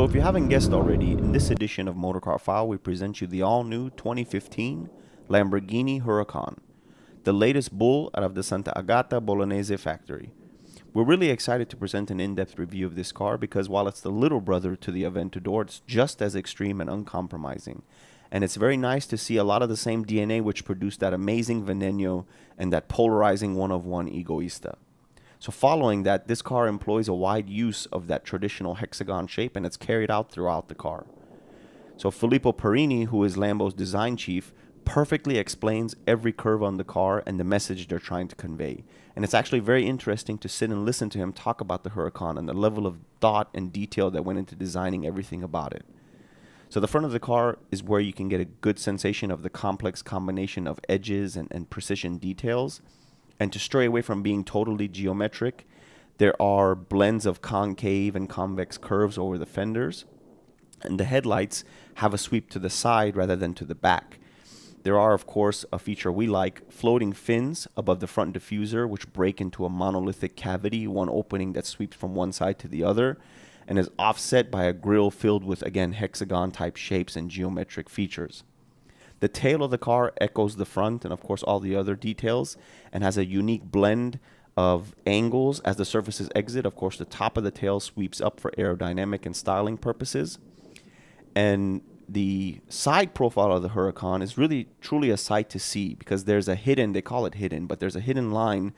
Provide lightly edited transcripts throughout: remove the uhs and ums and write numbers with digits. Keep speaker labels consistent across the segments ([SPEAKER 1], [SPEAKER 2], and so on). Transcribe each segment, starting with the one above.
[SPEAKER 1] So if you haven't guessed already, in this edition of Motorcar File, we present you the all-new 2015 Lamborghini Huracán, the latest bull out of the Sant'Agata Bolognese factory. We're really excited to present an in-depth review of this car because while it's the little brother to the Aventador, it's just as extreme and uncompromising. And it's very nice to see a lot of the same DNA which produced that amazing Veneno and that polarizing one-of-one Egoista. So following that, this car employs a wide use of that traditional hexagon shape, and it's carried out throughout the car. So Filippo Perini, who is Lambo's design chief, perfectly explains every curve on the car and the message they're trying to convey. And it's actually very interesting to sit and listen to him talk about the Huracán and the level of thought and detail that went into designing everything about it. So the front of the car is where you can get a good sensation of the complex combination of edges and precision details. And to stray away from being totally geometric, there are blends of concave and convex curves over the fenders. And the headlights have a sweep to the side rather than to the back. There are, of course, a feature we like, floating fins above the front diffuser, which break into a monolithic cavity, one opening that sweeps from one side to the other, and is offset by a grille filled with, again, hexagon-type shapes and geometric features. The tail of the car echoes the front and, of course, all the other details, and has a unique blend of angles as the surfaces exit. Of course, the top of the tail sweeps up for aerodynamic and styling purposes. And the side profile of the Huracán is really, truly a sight to see because there's a hidden, they call it hidden, but there's a hidden line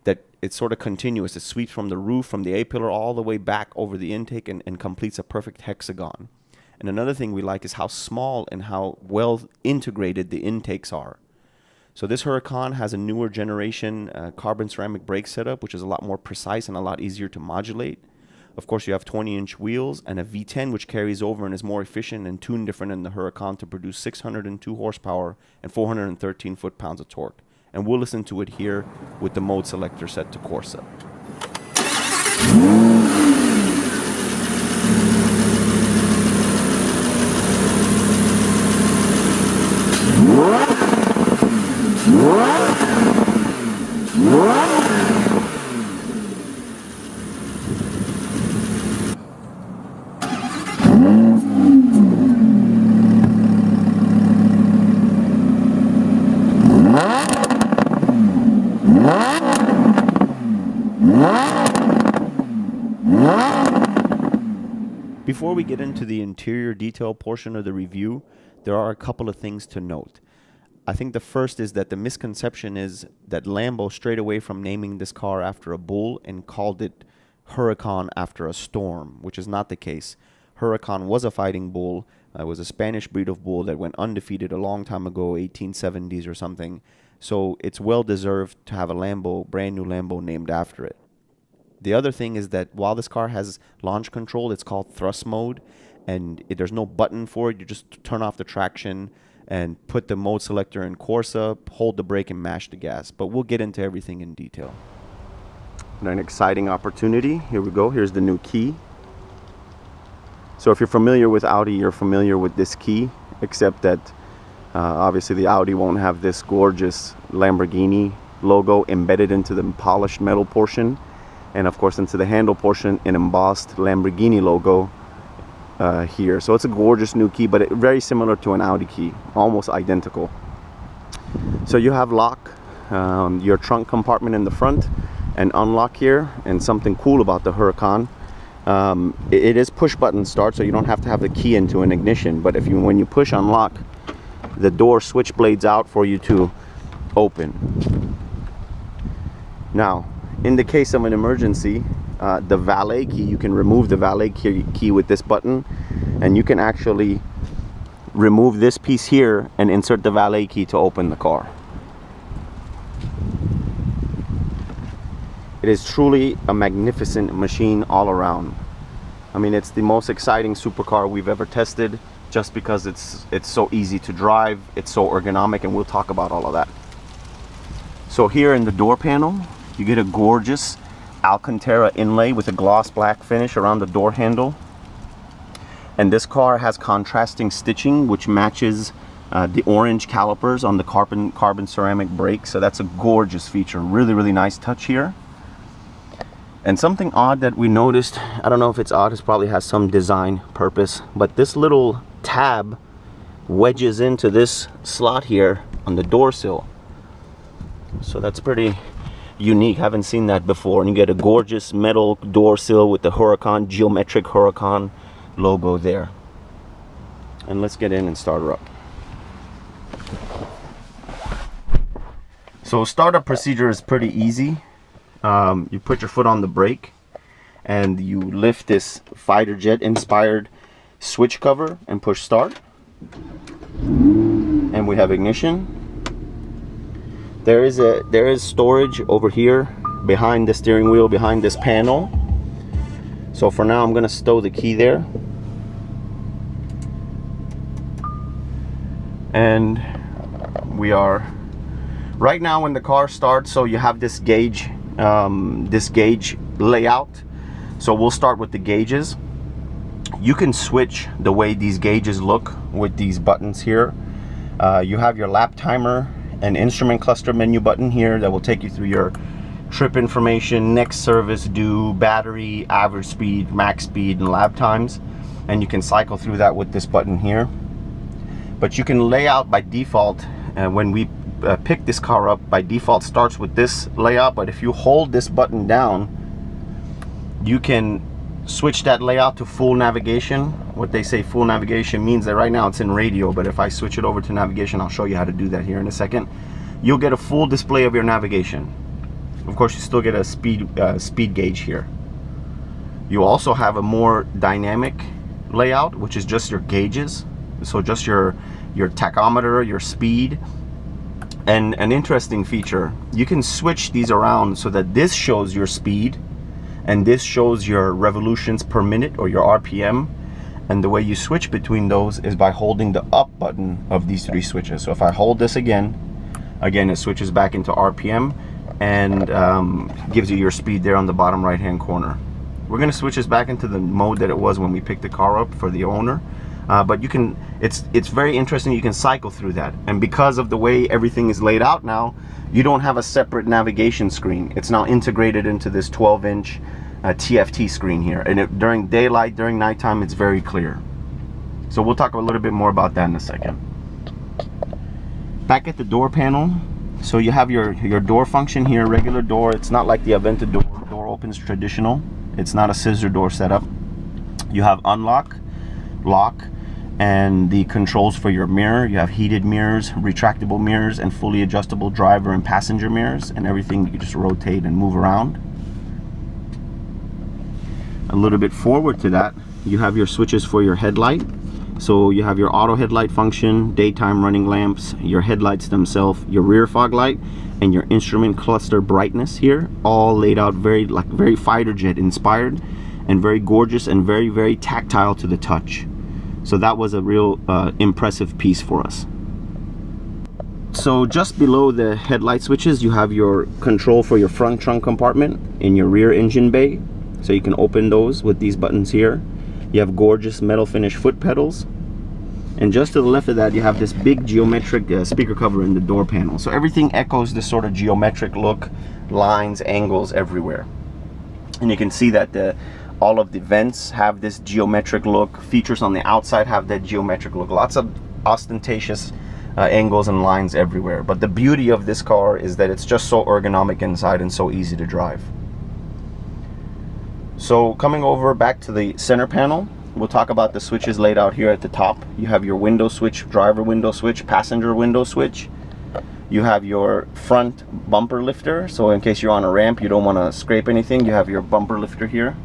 [SPEAKER 1] that it's sort of continuous. It sweeps from the roof, from the A-pillar, all the way back over the intake and completes a perfect hexagon. And another thing we like is how small and how well integrated the intakes are. So this Huracán has a newer generation carbon ceramic brake setup, which is a lot more precise and a lot easier to modulate. Of course, you have 20-inch wheels and a V10, which carries over and is more efficient and tuned different than the Huracán to produce 602 horsepower and 413 foot-pounds of torque. And we'll listen to it here with the mode selector set to Corsa. Before we get into the interior detail portion of the review, there are a couple of things to note. I think the first is that the misconception is that Lambo strayed away from naming this car after a bull and called it Huracán after a storm, which is not the case. Huracán was a fighting bull. It was a Spanish breed of bull that went undefeated a long time ago, 1870s or something. So it's well deserved to have a Lambo, brand new Lambo named after it. The other thing is that while this car has launch control, it's called thrust mode, and there's no button for it. You just turn off the traction and put the mode selector in Corsa, hold the brake, and mash the gas. But we'll get into everything in detail. An exciting opportunity. Here we go. Here's the new key. So if you're familiar with Audi, you're familiar with this key, except that obviously the Audi won't have this gorgeous Lamborghini logo embedded into the polished metal portion. And of course into the handle portion, an embossed Lamborghini logo here. So it's a gorgeous new key, but very similar to an Audi key, almost identical. So you have lock, your trunk compartment in the front, and unlock here. And something cool about the Huracán, it is push button start, so you don't have to have the key into an ignition. But when you push unlock, the door switch blades out for you to open. Now, in the case of an emergency, the valet key, you can remove the valet key with this button, and you can actually remove this piece here and insert the valet key to open the car. It is truly a magnificent machine all around. I mean, it's the most exciting supercar we've ever tested just because it's so easy to drive, it's so ergonomic, and we'll talk about all of that. So here in the door panel, you get a gorgeous Alcantara inlay with a gloss black finish around the door handle. And this car has contrasting stitching which matches the orange calipers on the carbon ceramic brakes. So that's a gorgeous feature. Really, really nice touch here. And something odd that we noticed, I don't know if it's odd, it probably has some design purpose, but this little tab wedges into this slot here on the door sill. So that's pretty unique. Haven't seen that before. And you get a gorgeous metal door sill with the Huracán, geometric Huracán logo there. And let's get in and start her up. So startup procedure is pretty easy. You put your foot on the brake and you lift this fighter jet inspired switch cover and push start. And we have ignition. There is storage over here behind the steering wheel, behind this panel. So for now I'm going to stow the key there. And we are right now when the car starts, so you have this gauge layout. So we'll start with the gauges. You can switch the way these gauges look with these buttons here. You have your lap timer and instrument cluster menu button here that will take you through your trip information, next service due, battery, average speed, max speed, and lap times. And you can cycle through that with this button here. But you can lay out by default, when we pick this car up, by default starts with this layout, but if you hold this button down, you can switch that layout to full navigation. What they say full navigation means that right now it's in radio, but if I switch it over to navigation, I'll show you how to do that here in a second. You'll get a full display of your navigation. Of course, you still get a speed gauge here. You also have a more dynamic layout, which is just your gauges. So just your tachometer, your speed. And an interesting feature, you can switch these around so that this shows your speed and this shows your revolutions per minute or your RPM. And the way you switch between those is by holding the up button of these three switches. So if I hold this again, it switches back into RPM and gives you your speed there on the bottom right hand corner. We're going to switch this back into the mode that it was when we picked the car up for the owner. But you can, it's very interesting, you can cycle through that. And because of the way everything is laid out now, you don't have a separate navigation screen. It's now integrated into this 12-inch TFT screen here. And during daylight, during nighttime, it's very clear. So we'll talk a little bit more about that in a second. Back at the door panel, so you have your door function here, regular door. It's not like the Aventa door. Door opens traditional. It's not a scissor door setup. You have unlock, lock, and the controls for your mirror. You have heated mirrors, retractable mirrors, and fully adjustable driver and passenger mirrors, and everything you can just rotate and move around. A little bit forward to that, you have your switches for your headlight. So you have your auto headlight function, daytime running lamps, your headlights themselves, your rear fog light, and your instrument cluster brightness here, all laid out very fighter jet inspired and very gorgeous and very, very tactile to the touch. So that was a real impressive piece for us. So just below the headlight switches, you have your control for your front trunk compartment in your rear engine bay. So you can open those with these buttons here. You have gorgeous metal finish foot pedals. And just to the left of that, you have this big geometric speaker cover in the door panel. So everything echoes this sort of geometric look, lines, angles everywhere. And you can see that all of the vents have this geometric look. Features on the outside have that geometric look. Lots of ostentatious angles and lines everywhere. But the beauty of this car is that it's just so ergonomic inside and so easy to drive. So coming over back to the center panel, we'll talk about the switches laid out here at the top. You have your window switch, driver window switch, passenger window switch. You have your front bumper lifter, so in case you're on a ramp, you don't want to scrape anything, you have your bumper lifter here.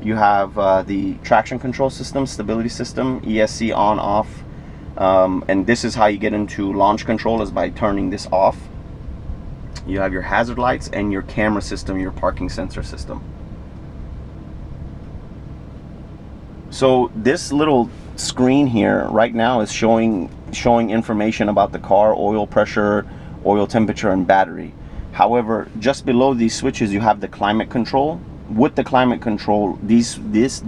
[SPEAKER 1] You have the traction control system, stability system, ESC on, off. And this is how you get into launch control, is by turning this off. You have your hazard lights and your camera system, your parking sensor system. So this little screen here right now is showing information about the car, oil pressure, oil temperature, and battery. However, just below these switches you have the climate control. With the climate control, this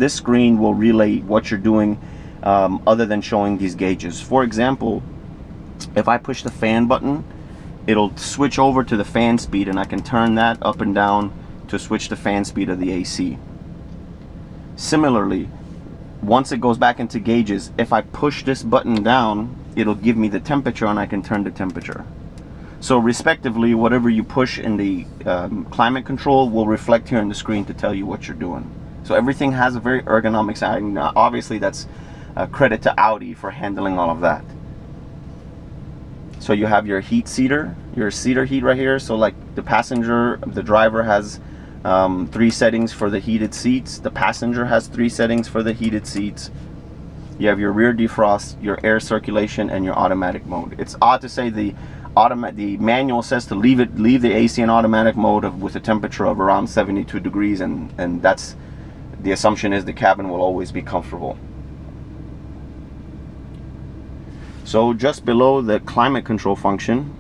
[SPEAKER 1] screen will relay what you're doing other than showing these gauges. For example, if I push the fan button, it'll switch over to the fan speed, and I can turn that up and down to switch the fan speed of the AC. Similarly, once it goes back into gauges, if I push this button down, it'll give me the temperature and I can turn the temperature. So respectively, whatever you push in the climate control will reflect here on the screen to tell you what you're doing. So everything has a very ergonomic side. Obviously, that's credit to Audi for handling all of that. So you have your heat seater, your seater heat right here. So like the passenger, the driver has 3 settings for the heated seats. The passenger has 3 settings for the heated seats. You have your rear defrost, your air circulation, and your automatic mode. It's odd to say the manual says to leave the AC in automatic mode with a temperature of around 72 degrees, and that's the assumption is the cabin will always be comfortable. So just below the climate control function,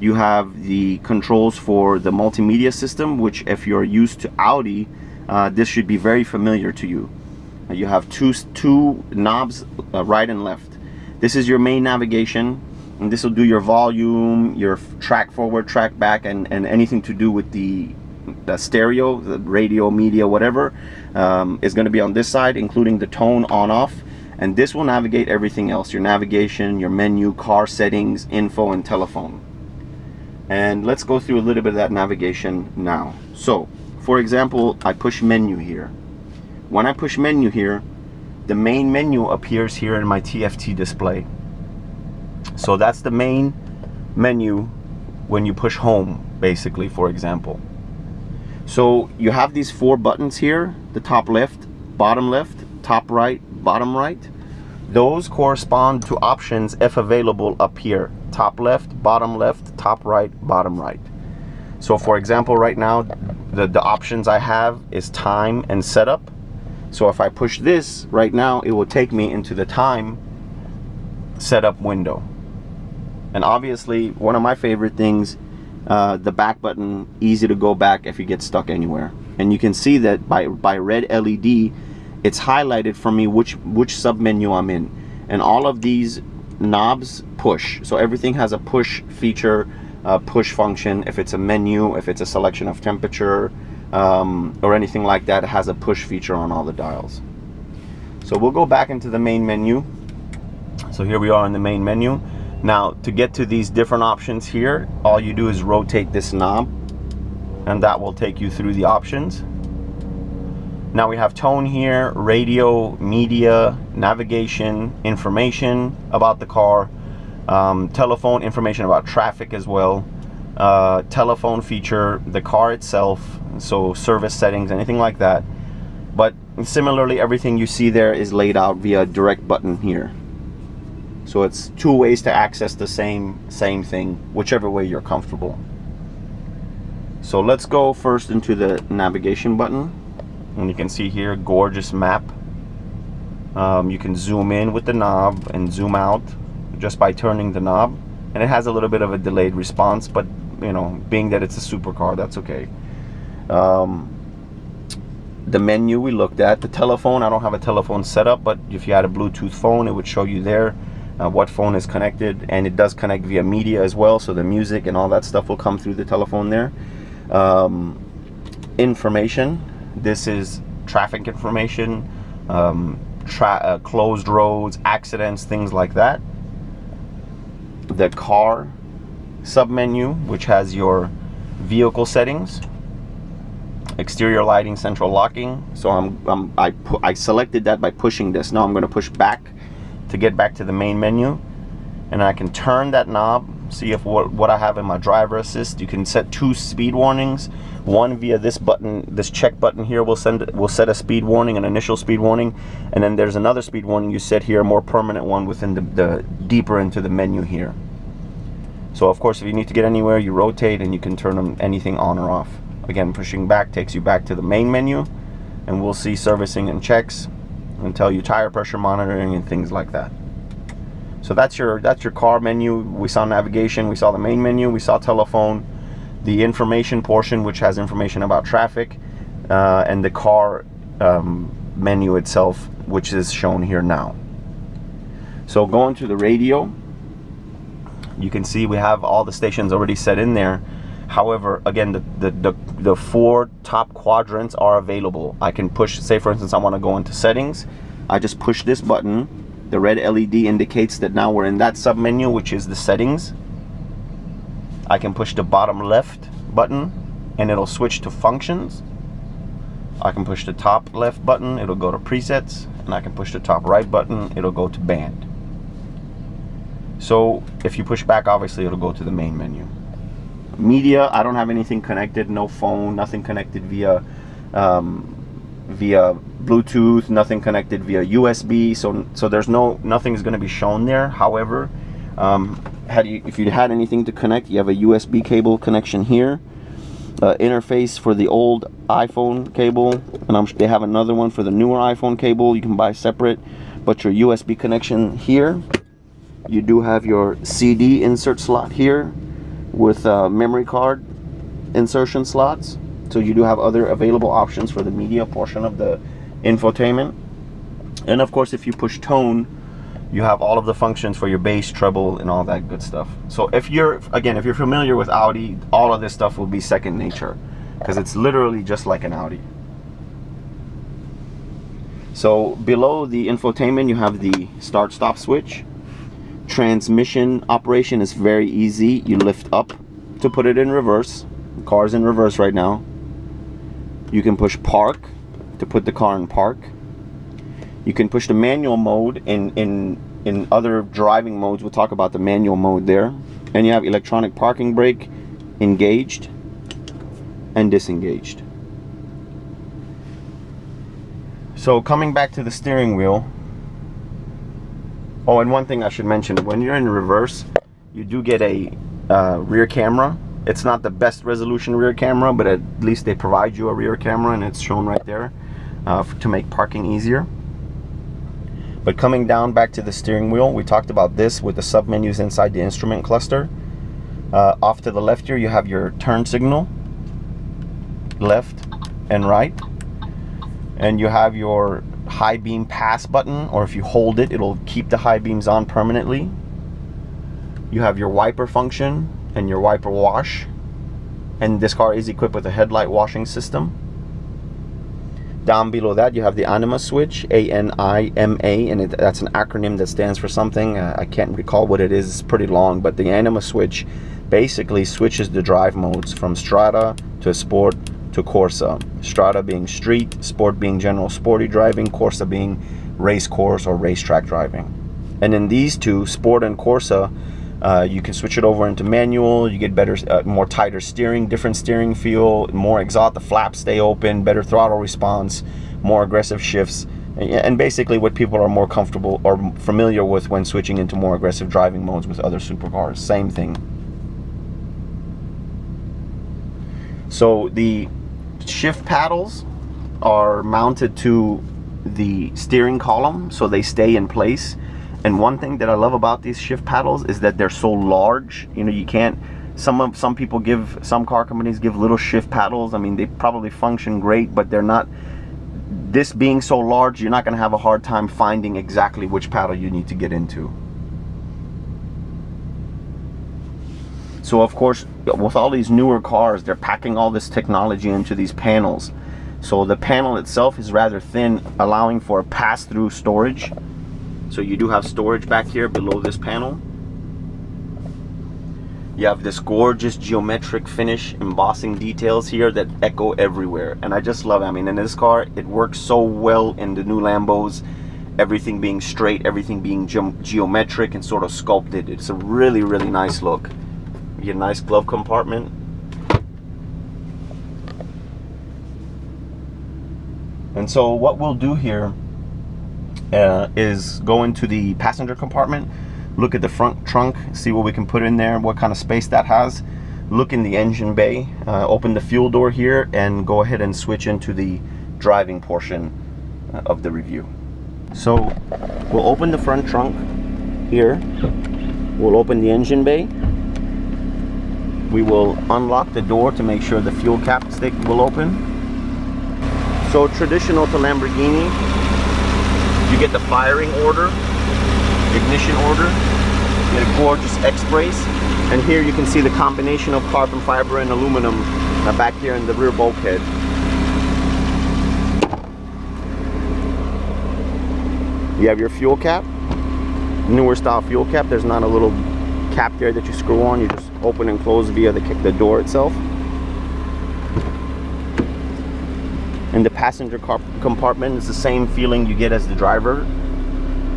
[SPEAKER 1] you have the controls for the multimedia system, which if you're used to Audi, this should be very familiar to you. You have two knobs, right and left. This is your main navigation, and this will do your volume, your track forward, track back, and anything to do with the stereo, the radio, media, whatever, is going to be on this side, including the tone on off. And this will navigate everything else, your navigation, your menu, car settings, info, and telephone. And let's go through a little bit of that navigation now. So for example, I push menu here. When I push menu here, the main menu appears here in my TFT display. So that's the main menu when you push home, basically, for example. So you have these 4 buttons here, the top left, top right, bottom right. Those correspond to options if available up here. Top left, top right, bottom right. So for example, right now, the options I have is time and setup. So if I push this right now, it will take me into the time setup window. And obviously, one of my favorite things, the back button, easy to go back if you get stuck anywhere. And you can see that by red LED, it's highlighted for me which sub-menu I'm in. And all of these knobs push. So everything has a push feature, push function. If it's a menu, if it's a selection of temperature, or anything like that, it has a push feature on all the dials. So we'll go back into the main menu. So here we are in the main menu. Now to get to these different options here, all you do is rotate this knob and that will take you through the options. Now we have tone here, radio, media, navigation, information about the car, telephone, information about traffic as well, telephone feature, the car itself, so service settings, anything like that. But similarly, everything you see there is laid out via a direct button here. So it's 2 ways to access the same thing, whichever way you're comfortable. So let's go first into the navigation button. And you can see here, gorgeous map. You can zoom in with the knob and zoom out just by turning the knob. And it has a little bit of a delayed response, but you know, being that it's a supercar, that's okay. The menu we looked at. The telephone, I don't have a telephone set up, but if you had a Bluetooth phone, it would show you there what phone is connected. And it does connect via media as well, so the music and all that stuff will come through the telephone there. Information. This is traffic information, closed roads, accidents, things like that. The car sub-menu, which has your vehicle settings, exterior lighting, central locking. So I selected that by pushing this. Now I'm going to push back to get back to the main menu, and I can turn that knob. See if what I have in my driver assist. You can set 2 speed warnings. One via this button, this check button here will set a speed warning, an initial speed warning, and then there's another speed warning you set here, a more permanent one within the deeper into the menu here. So of course, if you need to get anywhere, you rotate and you can turn them anything on or off. Again, pushing back takes you back to the main menu, and we'll see servicing and checks, and tell you tire pressure monitoring and things like that. So that's your car menu. We saw navigation, we saw the main menu, we saw telephone, the information portion, which has information about traffic, and the car menu itself, which is shown here now. So going to the radio, you can see we have all the stations already set in there. However, again, the 4 top quadrants are available. I can push, say for instance, I want to go into settings. I just push this button. The red LED indicates that now we're in that submenu, which is the settings. I can push the bottom left button and it'll switch to functions. I can push the top left button, it'll go to presets, and I can push the top right button, it'll go to band. So if you push back, obviously it'll go to the main menu. Media, I don't have anything connected, no phone, nothing connected via Bluetooth, nothing connected via USB, so there's nothing's going to be shown there. However, if you had anything to connect, you have a USB cable connection here, interface for the old iPhone cable, and they have another one for the newer iPhone cable you can buy separate. But your USB connection here, you do have your CD insert slot here with memory card insertion slots. So you do have other available options for the media portion of the infotainment. And of course, if you push tone, you have all of the functions for your bass, treble, and all that good stuff. So if you're familiar with Audi, all of this stuff will be second nature, because it's literally just like an Audi. So below the infotainment, you have the start stop switch. Transmission operation is very easy. You lift up to put it in reverse. The car's in reverse right now. You can push park to put the car in park. You can push the manual mode in other driving modes. We'll talk about the manual mode there. And you have electronic parking brake, engaged and disengaged. So coming back to the steering wheel. Oh, and one thing I should mention, when you're in reverse, you do get a rear camera. It's not the best resolution rear camera, but at least they provide you a rear camera, and it's shown right there to make parking easier. But coming down back to the steering wheel, we talked about this with the submenus inside the instrument cluster. Off to the left here, you have your turn signal, left and right. And you have your high beam pass button, or if you hold it, it'll keep the high beams on permanently. You have your wiper function and your wiper wash. And this car is equipped with a headlight washing system. Down below that, you have the ANIMA switch, A-N-I-M-A, and that's an acronym that stands for something. I can't recall what it is. It's pretty long, but the ANIMA switch basically switches the drive modes from Strada to Sport to Corsa. Strada being street, Sport being general sporty driving, Corsa being race course or racetrack driving. And in these two, Sport and Corsa, you can switch it over into manual. You get better, more tighter steering, different steering feel, more exhaust, the flaps stay open, better throttle response, more aggressive shifts, and basically what people are more comfortable or familiar with when switching into more aggressive driving modes with other supercars. Same thing. So the shift paddles are mounted to the steering column, so they stay in place. And one thing that I love about these shift paddles is that they're so large. You know, you can't, some car companies give little shift paddles. I mean, they probably function great, but they're not, this being so large, you're not going to have a hard time finding exactly which paddle you need to get into. So of course, with all these newer cars, they're packing all this technology into these panels. So the panel itself is rather thin, allowing for pass-through storage. So you do have storage back here below this panel. You have this gorgeous geometric finish, embossing details here that echo everywhere. And I just love it. I mean, in this car, it works so well in the new Lambos. Everything being straight, everything being geometric and sort of sculpted. It's a really, really nice look. You get a nice glove compartment. And so what we'll do here is go into the passenger compartment, look at the front trunk, see what we can put in there, what kind of space that has. Look in the engine bay, open the fuel door here, and go ahead and switch into the driving portion of the review. So we'll open the front trunk here, we'll open the engine bay, we will unlock the door to make sure the fuel cap stick will open. So traditional to Lamborghini, you get the firing order, ignition order, get a gorgeous X-brace. And here you can see the combination of carbon fiber and aluminum back here in the rear bulkhead. You have your fuel cap, newer style fuel cap. There's not a little cap there that you screw on. You just open and close via the door itself. And the passenger compartment is the same feeling you get as the driver.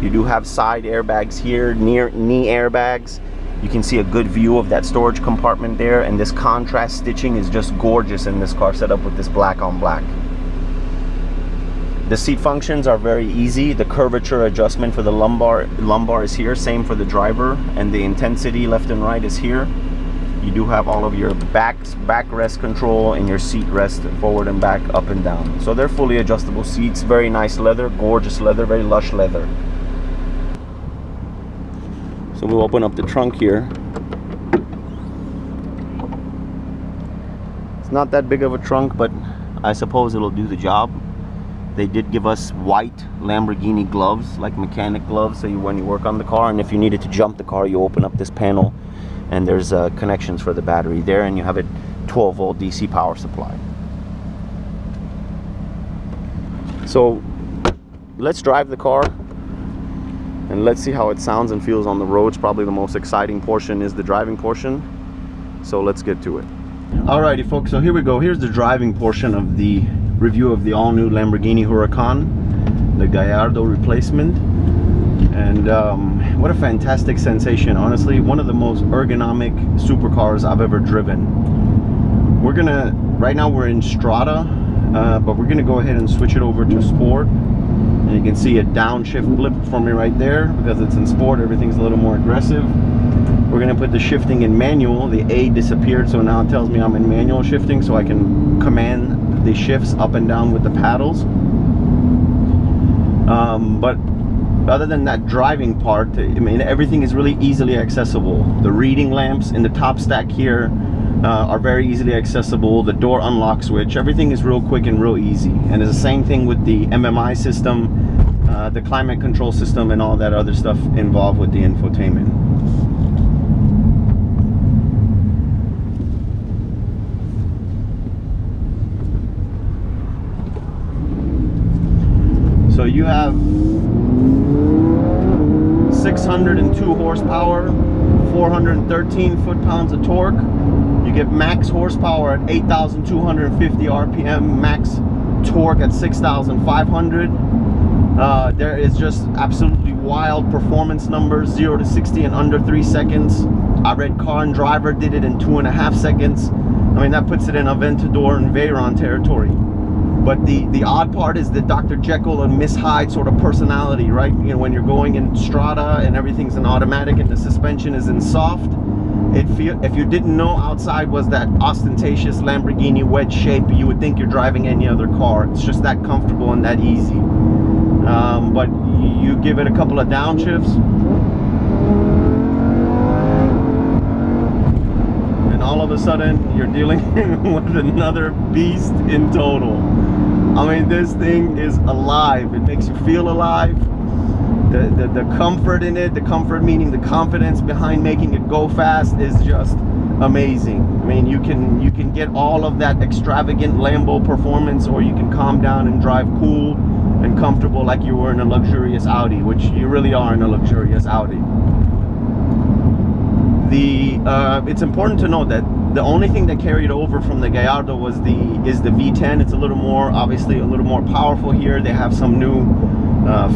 [SPEAKER 1] You do have side airbags here, near knee airbags. You can see a good view of that storage compartment there, and this contrast stitching is just gorgeous in this car, set up with this black on black. The seat functions are very easy. The curvature adjustment for the lumbar is here, same for the driver, and the intensity left and right is here. You do have all of your backrest control and your seat rest forward and back, up and down. So they're fully adjustable seats, very nice leather, gorgeous leather, very lush leather. So we'll open up the trunk here. It's not that big of a trunk, but I suppose it'll do the job. They did give us white Lamborghini gloves, like mechanic gloves, so when you work on the car, and if you needed to jump the car, you open up this panel and there's connections for the battery there, and you have a 12-volt DC power supply. So let's drive the car and let's see how it sounds and feels on the roads. Probably the most exciting portion is the driving portion, so let's get to it. Alrighty folks, so here we go. Here's the driving portion of the review of the all-new Lamborghini Huracán, the Gallardo replacement. And what a fantastic sensation. Honestly, one of the most ergonomic supercars I've ever driven. Right now we're in Strada, but we're gonna go ahead and switch it over to Sport. And you can see a downshift blip for me right there, because it's in Sport, everything's a little more aggressive. We're gonna put the shifting in manual. The A disappeared, so now it tells me I'm in manual shifting, so I can command the shifts up and down with the paddles. But other than that driving part, I mean, everything is really easily accessible. The reading lamps in the top stack here are very easily accessible. The door unlock switch, everything is real quick and real easy. And it's the same thing with the MMI system, the climate control system, and all that other stuff involved with the infotainment. So you have 602 horsepower, 413 foot-pounds of torque. You get max horsepower at 8,250 RPM, max torque at 6,500. There is just absolutely wild performance numbers, 0 to 60 in under 3 seconds. I read Car and Driver did it in 2.5 seconds. I mean, that puts it in Aventador and Veyron territory. But the odd part is the Dr. Jekyll and Miss Hyde sort of personality, right? You know, when you're going in Strada and everything's in automatic and the suspension is in soft, if you didn't know outside was that ostentatious Lamborghini wedge shape, you would think you're driving any other car. It's just that comfortable and that easy. But you give it a couple of downshifts, and all of a sudden you're dealing with another beast in total. I mean, this thing is alive. It makes you feel alive. The comfort in it, the comfort meaning the confidence behind making it go fast, is just amazing. I mean, you can get all of that extravagant Lambo performance, or you can calm down and drive cool and comfortable like you were in a luxurious Audi, which you really are in a luxurious Audi. It's important to note that the only thing that carried over from the Gallardo is the V10. It's a little more, obviously a little more powerful here. They have some new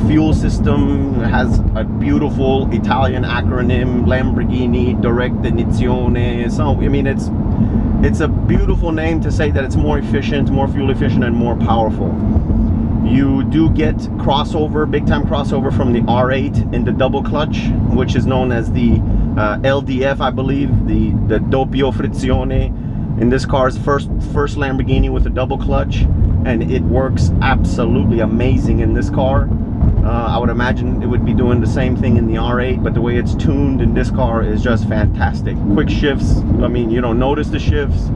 [SPEAKER 1] fuel system. It has a beautiful Italian acronym, Lamborghini Direzione. So I mean, it's a beautiful name to say that it's more efficient, more fuel efficient, and more powerful. You do get crossover, big time crossover from the R8 in the double clutch, which is known as the LDF, I believe, the doppio frizione. In this car's first Lamborghini with a double clutch, and it works absolutely amazing in this car. I would imagine it would be doing the same thing in the R8, but the way it's tuned in this car is just fantastic. Quick shifts, I mean, you don't notice the shifts.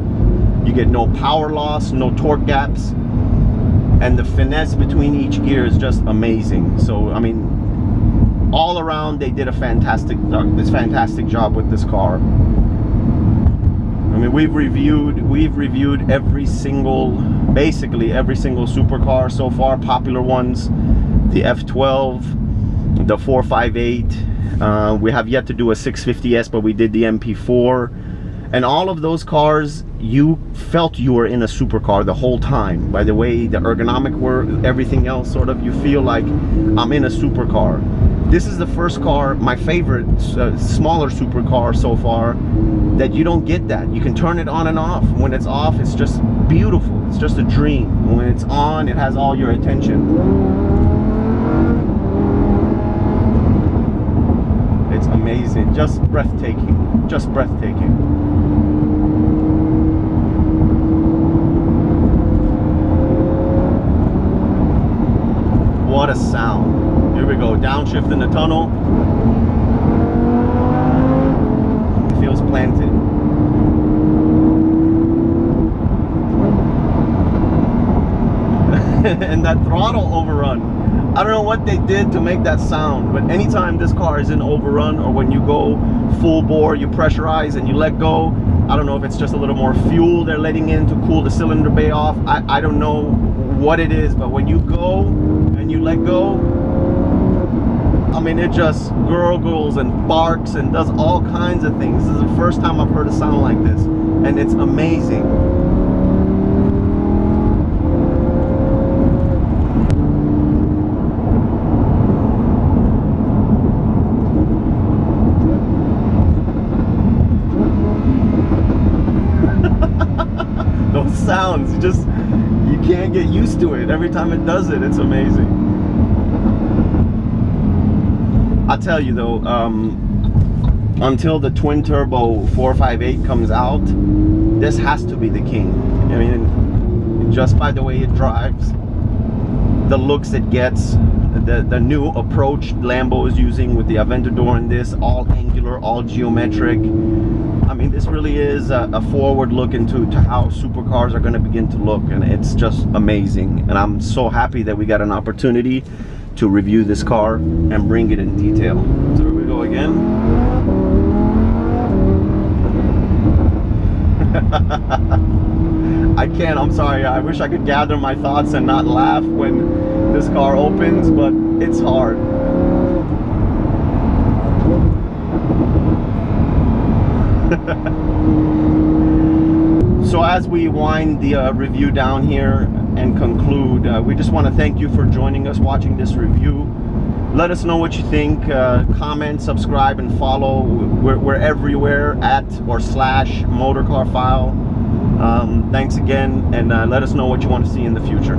[SPEAKER 1] You get no power loss, no torque gaps, and the finesse between each gear is just amazing. So I mean, all around, they did a fantastic job with this car. I mean, we've reviewed basically every single supercar so far, popular ones, the F12, the 458. We have yet to do a 650S, but we did the MP4. And all of those cars, you felt you were in a supercar the whole time. By the way, the ergonomic work, everything else, sort of, you feel like I'm in a supercar. This is the first car, my favorite smaller supercar so far, that you don't get that. You can turn it on and off. When it's off, it's just beautiful. It's just a dream. When it's on, it has all your attention. It's amazing, just breathtaking, just breathtaking. What a sound. Here we go, downshift in the tunnel. It feels planted. And that throttle overrun, I don't know what they did to make that sound, but anytime this car is in overrun, or when you go full bore, you pressurize and you let go, I don't know if it's just a little more fuel they're letting in to cool the cylinder bay off. I don't know what it is, but when you go and you let go, I mean, it just gurgles and barks and does all kinds of things. This is the first time I've heard a sound like this, and it's amazing. Those sounds, you can't get used to it. Every time it does it, it's amazing. I'll tell you though, until the twin turbo 458 comes out, this has to be the king. I mean, just by the way it drives, the looks it gets, the new approach Lambo is using with the Aventador in this, all angular, all geometric. I mean, this really is a forward look into how supercars are going to begin to look, and it's just amazing. And I'm so happy that we got an opportunity to review this car and bring it in detail. So here we go again. I can't, I'm sorry, I wish I could gather my thoughts and not laugh when this car opens, but it's hard. So as we wind the review down here and conclude, we just want to thank you for joining us, watching this review. Let us know what you think. Comment, subscribe, and follow. We're everywhere at or / Motorcar File. Thanks again, and let us know what you want to see in the future.